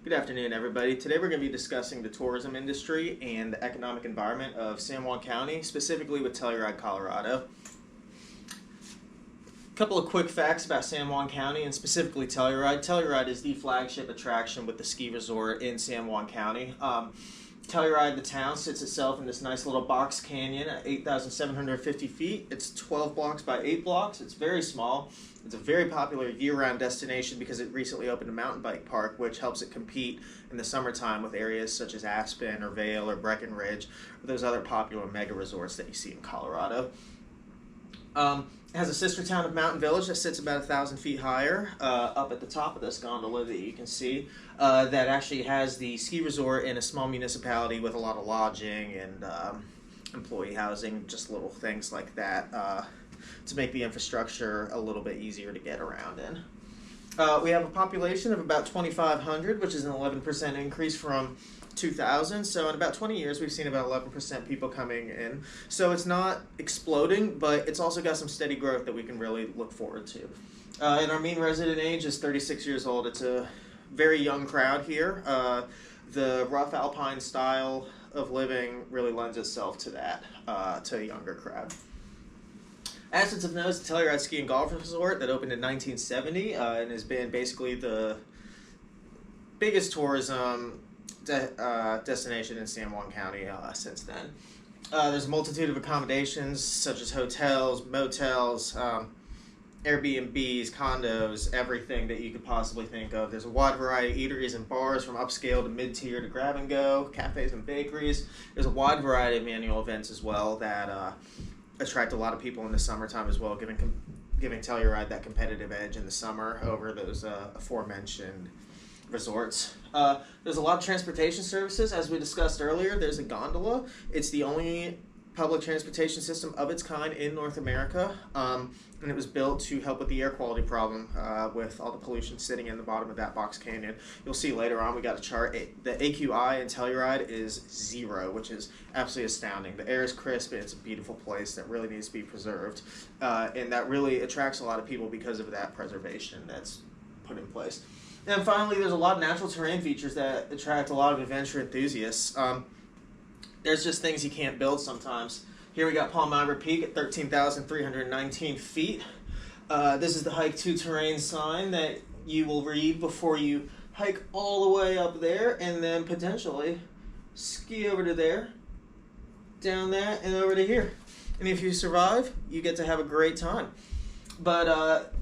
Good afternoon, everybody. Today we're going to be discussing the tourism industry and the economic environment of San Juan County, specifically with Telluride, Colorado. A couple of quick facts about San Juan County and specifically Telluride. Telluride is the flagship attraction with the ski resort in San Juan County. Telluride, the town, sits itself in this nice little box canyon at 8,750 feet. It's 12 blocks by 8 blocks. It's very small. It's a very popular year-round destination because it recently opened a mountain bike park, which helps it compete in the summertime with areas such as Aspen or Vail or Breckenridge or those other popular mega resorts that you see in Colorado. It has a sister town of Mountain Village that sits about 1,000 feet higher up at the top of this gondola that you can see that actually has the ski resort in a small municipality with a lot of lodging and employee housing, just little things like that to make the infrastructure a little bit easier to get around in. We have a population of about 2,500, which is an 11% increase from 2000. So in about 20 years, we've seen about 11% people coming in. So it's not exploding, but it's also got some steady growth that we can really look forward to. And our mean resident age is 36 years old. It's a very young crowd here. The rough alpine style of living really lends itself to that, to a younger crowd. Assets of note is the Telluride Ski and Golf Resort that opened in 1970 and has been basically the biggest tourism destination in San Juan County since then. There's a multitude of accommodations such as hotels, motels, Airbnbs, condos, everything that you could possibly think of. There's a wide variety of eateries and bars from upscale to mid-tier to grab-and-go, cafes and bakeries. There's a wide variety of annual events as well that attract a lot of people in the summertime as well, giving Telluride that competitive edge in the summer over those aforementioned resorts. There's a lot of transportation services. As we discussed earlier, there's a gondola. It's the only public transportation system of its kind in North America, and it was built to help with the air quality problem with all the pollution sitting in the bottom of that box canyon. You'll see later on we got a chart. The AQI in Telluride is 0, which is absolutely astounding. The air is crisp and it's a beautiful place that really needs to be preserved, and that really attracts a lot of people because of that preservation that's put in place. And finally, there's a lot of natural terrain features that attract a lot of adventure enthusiasts. There's just things you can't build sometimes. Here we got Palmyra Peak at 13,319 feet. This is the Hike to Terrain sign that you will read before you hike all the way up there and then potentially ski over to there, down that, and over to here. And if you survive, you get to have a great time. But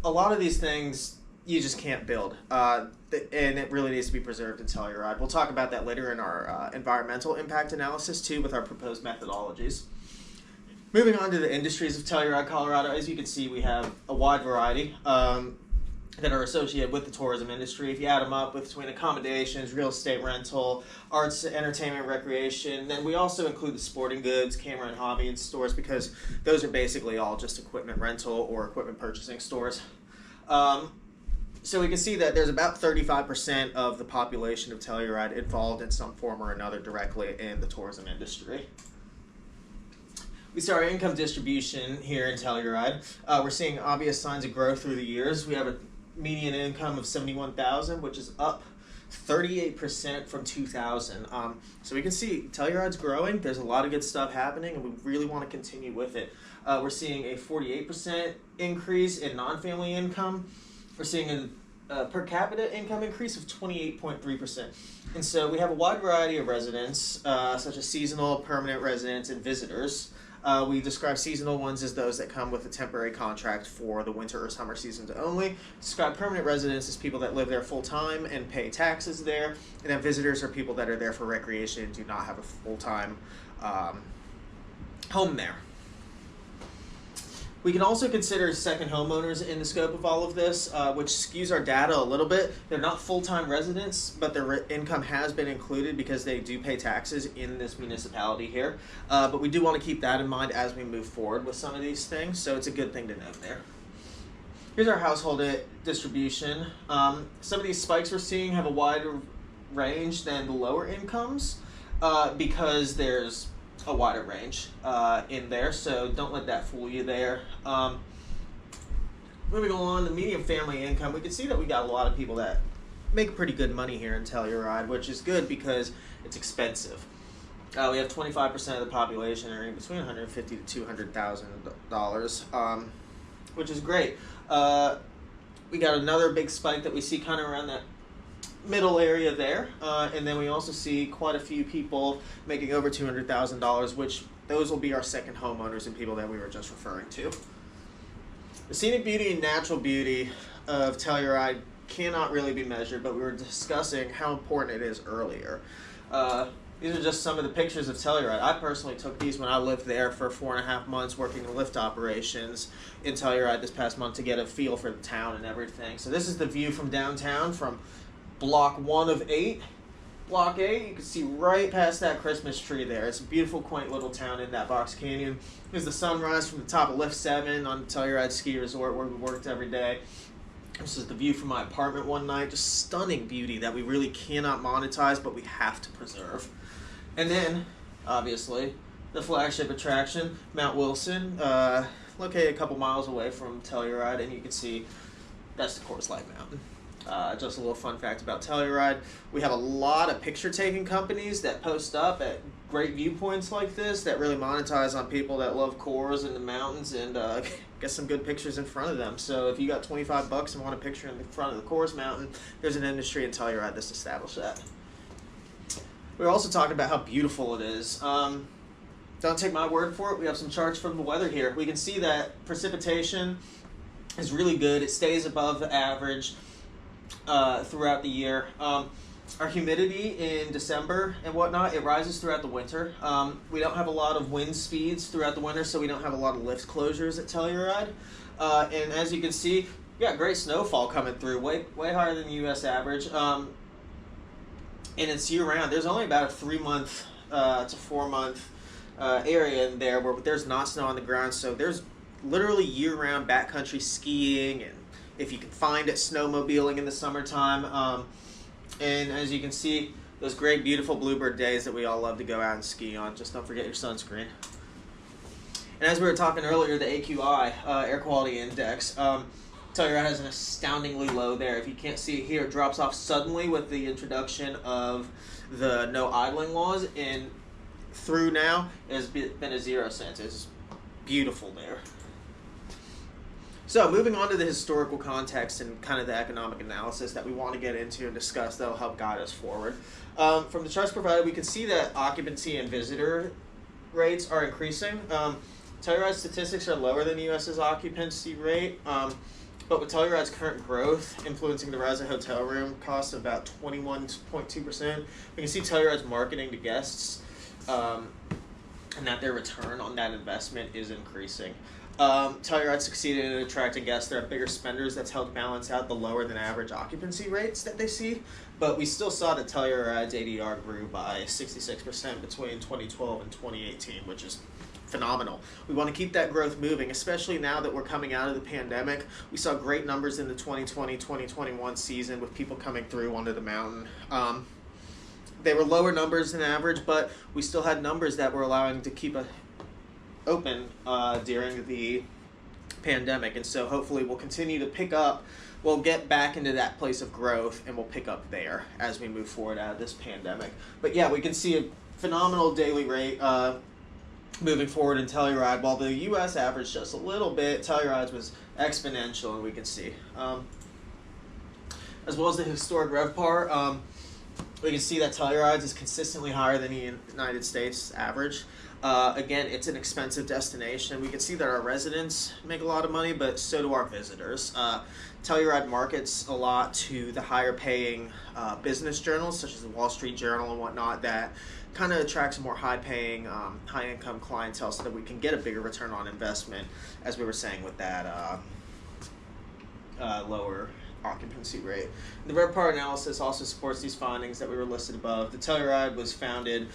a lot of these things you just can't build, and it really needs to be preserved in Telluride. We'll talk about that later in our environmental impact analysis too with our proposed methodologies. Moving on to the industries of Telluride, Colorado, as you can see, we have a wide variety that are associated with the tourism industry. If you add them up between accommodations, real estate rental, arts, entertainment, recreation, then we also include the sporting goods, camera and hobby and stores because those are basically all just equipment rental or equipment purchasing stores. So we can see that there's about 35% of the population of Telluride involved in some form or another directly in the tourism industry. We see our income distribution here in Telluride. We're seeing obvious signs of growth through the years. We have a median income of $71,000, which is up 38% from 2000. So we can see Telluride's growing. There's a lot of good stuff happening, and we really want to continue with it. We're seeing a 48% increase in non-family income. We're seeing a per capita income increase of 28.3%. And so we have a wide variety of residents, such as seasonal, permanent residents, and visitors. We describe seasonal ones as those that come with a temporary contract for the winter or summer seasons only. Describe permanent residents as people that live there full-time and pay taxes there. And then visitors are people that are there for recreation and do not have a full-time home there. We can also consider second homeowners in the scope of all of this, which skews our data a little bit. They're not full-time residents, but their income has been included because they do pay taxes in this municipality here. But we do want to keep that in mind as we move forward with some of these things, so it's a good thing to note there. Here's our household distribution. Some of these spikes we're seeing have a wider range than the lower incomes because there's a wider range in there, so don't let that fool you there. Moving on to median family income, we can see that we got a lot of people that make pretty good money here in Telluride, which is good because it's expensive. We have 25% of the population earning between $150,000 to $200,000, which is great. We got another big spike that we see kind of around that middle area there, and then we also see quite a few people making over $200,000, which those will be our second homeowners and people that we were just referring to. The scenic beauty and natural beauty of Telluride cannot really be measured, but we were discussing how important it is earlier. These are just some of the pictures of Telluride. I personally took these when I lived there for 4.5 months working in lift operations in Telluride this past month to get a feel for the town and everything. So this is the view from downtown from block 1 of 8. Block 8, you can see right past that Christmas tree there. It's a beautiful, quaint little town in that box canyon. Here's the sunrise from the top of Lift 7 on Telluride Ski Resort where we worked every day. This is the view from my apartment one night. Just stunning beauty that we really cannot monetize, but we have to preserve. And then, obviously, the flagship attraction, Mount Wilson, located a couple miles away from Telluride, and you can see that's the Coors Light Mountain. Just a little fun fact about Telluride. We have a lot of picture-taking companies that post up at great viewpoints like this that really monetize on people that love Coors and the mountains and get some good pictures in front of them. So if you got $25 and want a picture in the front of the Coors Mountain, there's an industry in Telluride that's established that. We're also talking about how beautiful it is. Don't take my word for it. We have some charts from the weather here. We can see that precipitation is really good. It stays above the average throughout the year. Our humidity in December and whatnot, it rises throughout the winter. We don't have a lot of wind speeds throughout the winter, so we don't have a lot of lift closures at Telluride. And as you can see, we got great snowfall coming through, way higher than the U.S. average. And it's year-round. There's only about a 3-month to 4-month area in there where there's not snow on the ground, so there's literally year-round backcountry skiing, and if you can find it, snowmobiling in the summertime. And as you can see, those great, beautiful bluebird days that we all love to go out and ski on. Just don't forget your sunscreen. And as we were talking earlier, the AQI, Air Quality Index, Telluride has an astoundingly low there. If you can't see it here, it drops off suddenly with the introduction of the no idling laws, and through now, it has been a 0 since. It's beautiful there. So moving on to the historical context and kind of the economic analysis that we want to get into and discuss that will help guide us forward. From the charts provided, we can see that occupancy and visitor rates are increasing. Telluride's statistics are lower than the U.S.'s occupancy rate, but with Telluride's current growth influencing the rise of hotel room costs of about 21.2%, we can see Telluride's marketing to guests and that their return on that investment is increasing. Telluride succeeded in attracting guests that are bigger spenders. That's helped balance out the lower than average occupancy rates that they see. But we still saw that Telluride's ADR grew by 66% between 2012 and 2018, which is phenomenal. We want to keep that growth moving, especially now that we're coming out of the pandemic. We saw great numbers in the 2020-2021 season with people coming through onto the mountain. They were lower numbers than average, but we still had numbers that were allowing to keep open during the pandemic, and so hopefully we'll continue to pick up. We'll get back into that place of growth, and we'll pick up there as we move forward out of this pandemic. But yeah, we can see a phenomenal daily rate moving forward in Telluride. While the U.S. averaged just a little bit, Telluride's was exponential, and we can see. As well as the historic RevPAR, we can see that Telluride's is consistently higher than the United States average. Again, it's an expensive destination. We can see that our residents make a lot of money, but so do our visitors. Telluride markets a lot to the higher paying business journals, such as the Wall Street Journal and whatnot, that kind of attracts more high paying, high income clientele so that we can get a bigger return on investment, as we were saying with that lower occupancy rate. The RevPAR analysis also supports these findings that we were listed above. The Telluride was founded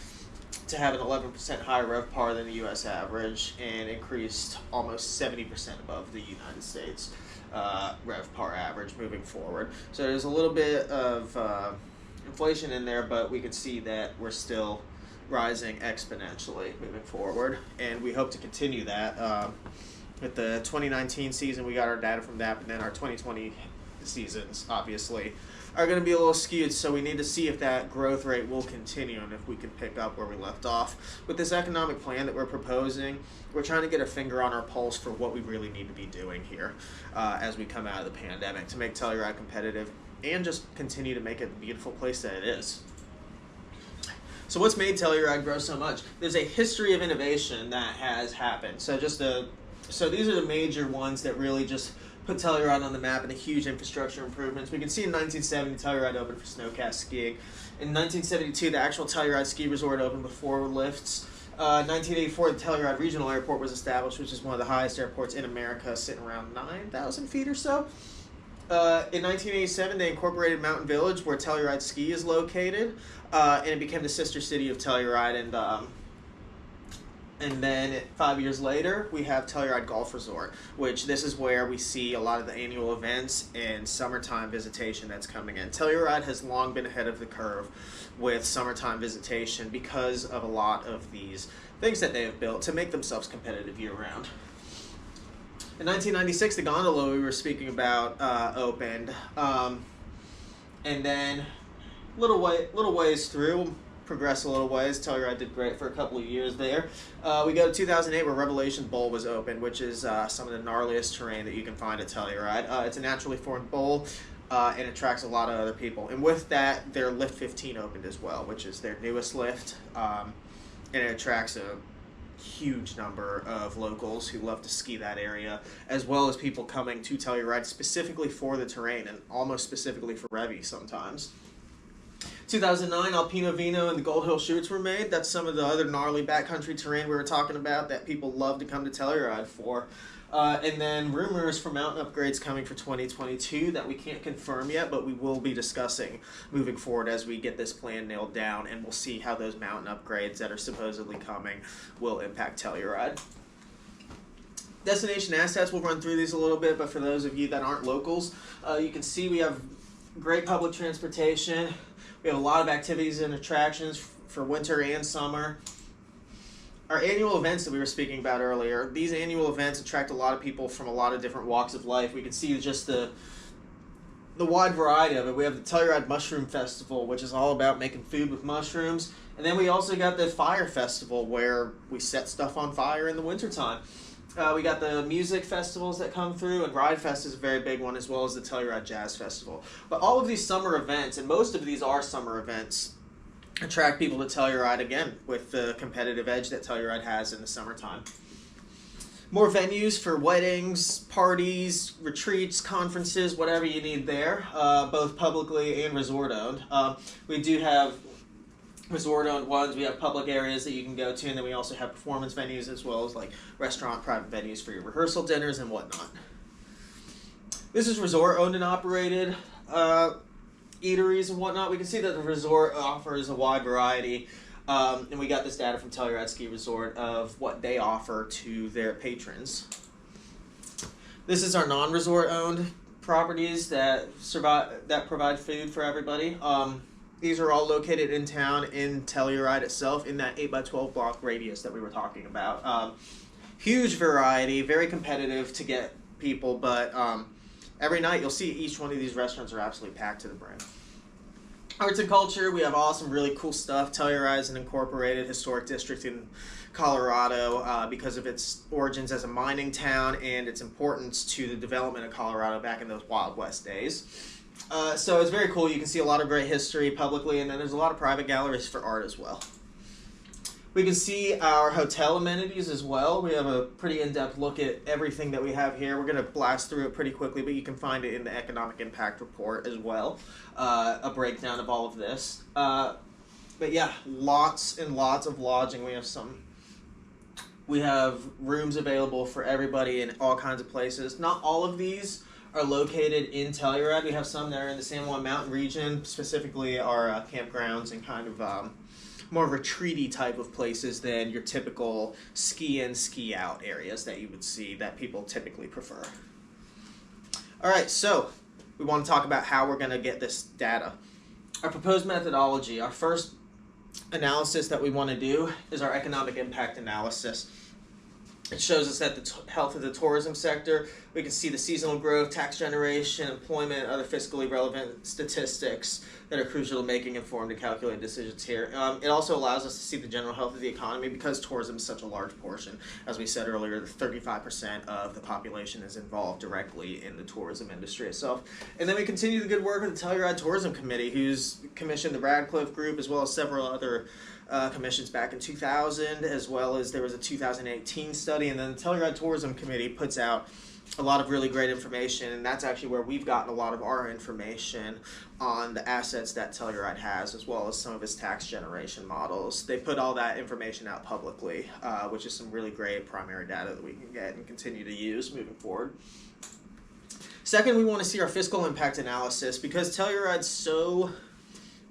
to have an 11% higher RevPAR than the U.S. average and increased almost 70% above the United States RevPAR average moving forward. So there's a little bit of inflation in there, but we can see that we're still rising exponentially moving forward, and we hope to continue that. With the 2019 season, we got our data from that, but then our 2020 seasons, obviously, are going to be a little skewed, so we need to see if that growth rate will continue and if we can pick up where we left off. With this economic plan that we're proposing, we're trying to get a finger on our pulse for what we really need to be doing here as we come out of the pandemic to make Telluride competitive and just continue to make it the beautiful place that it is. So what's made Telluride grow so much? There's a history of innovation that has happened. So these are the major ones that really just put Telluride on the map and the huge infrastructure improvements. We can see in 1970, Telluride opened for snowcast skiing. In 1972, the actual Telluride ski resort opened before lifts. 1984, the Telluride Regional Airport was established, which is one of the highest airports in America, sitting around 9,000 feet or so. In 1987, they incorporated Mountain Village, where Telluride Ski is located, and it became the sister city of Telluride. And then 5 years later, we have Telluride Golf Resort, which this is where we see a lot of the annual events and summertime visitation that's coming in. Telluride has long been ahead of the curve with summertime visitation because of a lot of these things that they have built to make themselves competitive year-round. In 1996, the gondola we were speaking about opened, and then little ways through, progress a little ways. Telluride did great for a couple of years there. We go to 2008 where Revelations Bowl was opened, which is some of the gnarliest terrain that you can find at Telluride. It's a naturally formed bowl and attracts a lot of other people. And with that, their Lift 15 opened as well, which is their newest lift, and it attracts a huge number of locals who love to ski that area, as well as people coming to Telluride specifically for the terrain and almost specifically for Revi sometimes. 2009, Alpino Vino and the Gold Hill Chutes were made. That's some of the other gnarly backcountry terrain we were talking about that people love to come to Telluride for. And then rumors for mountain upgrades coming for 2022 that we can't confirm yet, but we will be discussing moving forward as we get this plan nailed down, and we'll see how those mountain upgrades that are supposedly coming will impact Telluride. Destination assets, we'll run through these a little bit, but for those of you that aren't locals, you can see we have great public transportation. We have a lot of activities and attractions for winter and summer. Our annual events that we were speaking about earlier, these annual events attract a lot of people from a lot of different walks of life. We can see just the wide variety of it. We have the Telluride Mushroom Festival, which is all about making food with mushrooms. And then we also got the Fire Festival, where we set stuff on fire in the wintertime. We got the music festivals that come through, and Ride Fest is a very big one, as well as the Telluride Jazz Festival. But all of these summer events, and most of these are summer events, attract people to Telluride, again, with the competitive edge that Telluride has in the summertime. More venues for weddings, parties, retreats, conferences, whatever you need there, both publicly and resort-owned. We do have resort-owned ones. We have public areas that you can go to, and then we also have performance venues as well as like restaurant private venues for your rehearsal dinners and whatnot. This is resort-owned and operated eateries and whatnot. We can see that the resort offers a wide variety, and we got this data from Telluride Ski Resort of what they offer to their patrons. This is our non-resort-owned properties that provide food for everybody. These are all located in town in Telluride itself, in that 8x12 block radius that we were talking about. Huge variety, very competitive to get people, but every night you'll see each one of these restaurants are absolutely packed to the brim. Arts and culture, we have awesome, really cool stuff. Telluride is an incorporated historic district in Colorado because of its origins as a mining town and its importance to the development of Colorado back in those Wild West days. So it's very cool. You can see a lot of great history publicly, and then there's a lot of private galleries for art as well. We can see our hotel amenities as well. We have a pretty in-depth look at everything that we have here. We're going to blast through it pretty quickly, but you can find it in the Economic Impact Report as well, a breakdown of all of this. But yeah, lots and lots of lodging. We have rooms available for everybody in all kinds of places. Not all of these are located in Telluride. We have some that are in the San Juan Mountain region, specifically our campgrounds and kind of more retreaty type of places than your typical ski in, ski out areas that you would see that people typically prefer. All right, so we want to talk about how we're going to get this data. Our proposed methodology, our first analysis that we want to do is our economic impact analysis. It shows us that the health of the tourism sector. We can see the seasonal growth, tax generation, employment, other fiscally relevant statistics that are crucial to making informed and calculated decisions here. It also allows us to see the general health of the economy because tourism is such a large portion. As we said earlier, 35% of the population is involved directly in the tourism industry itself. And then we continue the good work of the Telluride Tourism Committee, who's commissioned the Radcliffe Group as well as several other commissions back in 2000, as well as there was a 2018 study, and then the Telluride Tourism Committee puts out a lot of really great information, and that's actually where we've gotten a lot of our information on the assets that Telluride has, as well as some of its tax generation models. They put all that information out publicly, which is some really great primary data that we can get and continue to use moving forward. Second, we want to see our fiscal impact analysis. Because Telluride's so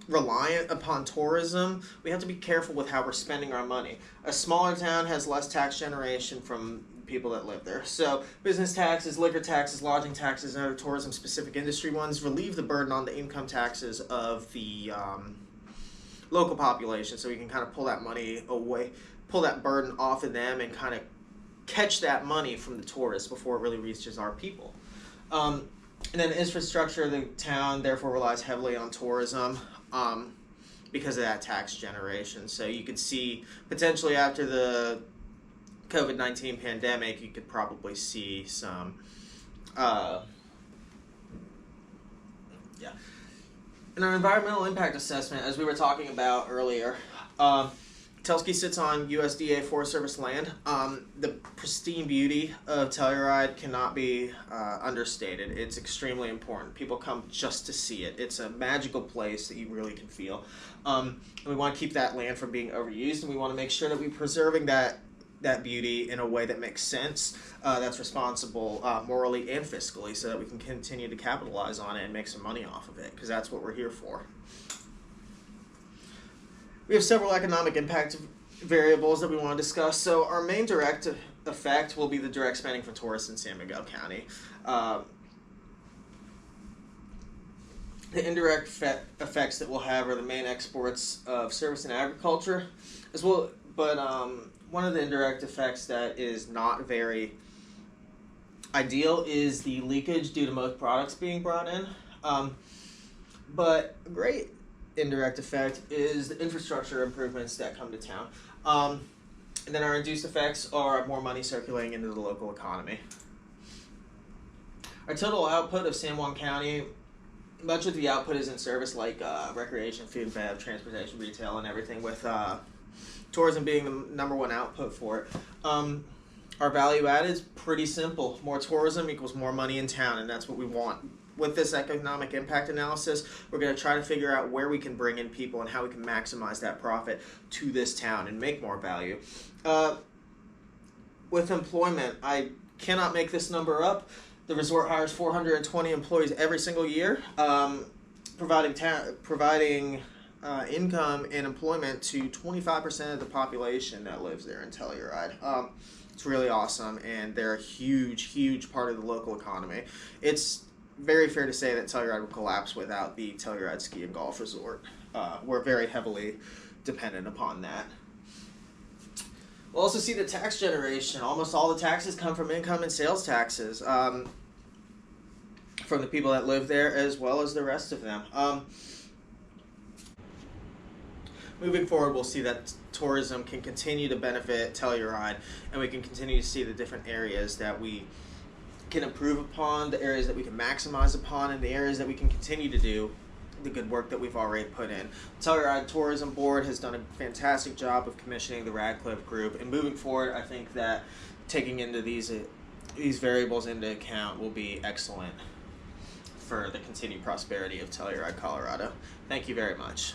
reliant upon tourism, we have to be careful with how we're spending our money. A smaller town has less tax generation from people that live there. So business taxes, liquor taxes, lodging taxes, and other tourism-specific industry ones relieve the burden on the income taxes of the local population, so we can kind of pull that money away, pull that burden off of them, and kind of catch that money from the tourists before it really reaches our people. And then the infrastructure of the town therefore relies heavily on tourism because of that tax generation. So you could see potentially after the COVID-19 pandemic, you could probably see some, In our environmental impact assessment, as we were talking about earlier, Telsky sits on USDA Forest Service land. The pristine beauty of Telluride cannot be understated. It's extremely important. People come just to see it. It's a magical place that you really can feel. And we want to keep that land from being overused, and we want to make sure that we're preserving that beauty in a way that makes sense, that's responsible morally and fiscally, so that we can continue to capitalize on it and make some money off of it, because that's what we're here for. We have several economic impact variables that we want to discuss. So our main direct effect will be the direct spending for tourists in San Miguel County. The indirect effects that we'll have are the main exports of service and agriculture, as well. But one of the indirect effects that is not very ideal is the leakage due to most products being brought in. But a great indirect effect is the infrastructure improvements that come to town. And then our induced effects are more money circulating into the local economy. Our total output of San Juan County, much of the output is in service like recreation, food and bev, transportation, retail, and everything, with tourism being the number one output for it. Our value add is pretty simple. More tourism equals more money in town, and that's what we want. With this economic impact analysis, we're going to try to figure out where we can bring in people and how we can maximize that profit to this town and make more value. With employment, I cannot make this number up. The resort hires 420 employees every single year, providing income and employment to 25% of the population that lives there in Telluride. It's really awesome, and they're a huge part of the local economy. It's very fair to say that Telluride will collapse without the Telluride Ski and Golf Resort. We're very heavily dependent upon that. We'll also see the tax generation. Almost all the taxes come from income and sales taxes from the people that live there, as well as the rest of them. Moving forward, we'll see that tourism can continue to benefit Telluride, and we can continue to see the different areas that we can improve upon, the areas that we can maximize upon, and the areas that we can continue to do the good work that we've already put in. The Telluride Tourism Board has done a fantastic job of commissioning the Radcliffe Group, and moving forward, I think that taking into these variables into account will be excellent for the continued prosperity of Telluride, Colorado. Thank you very much.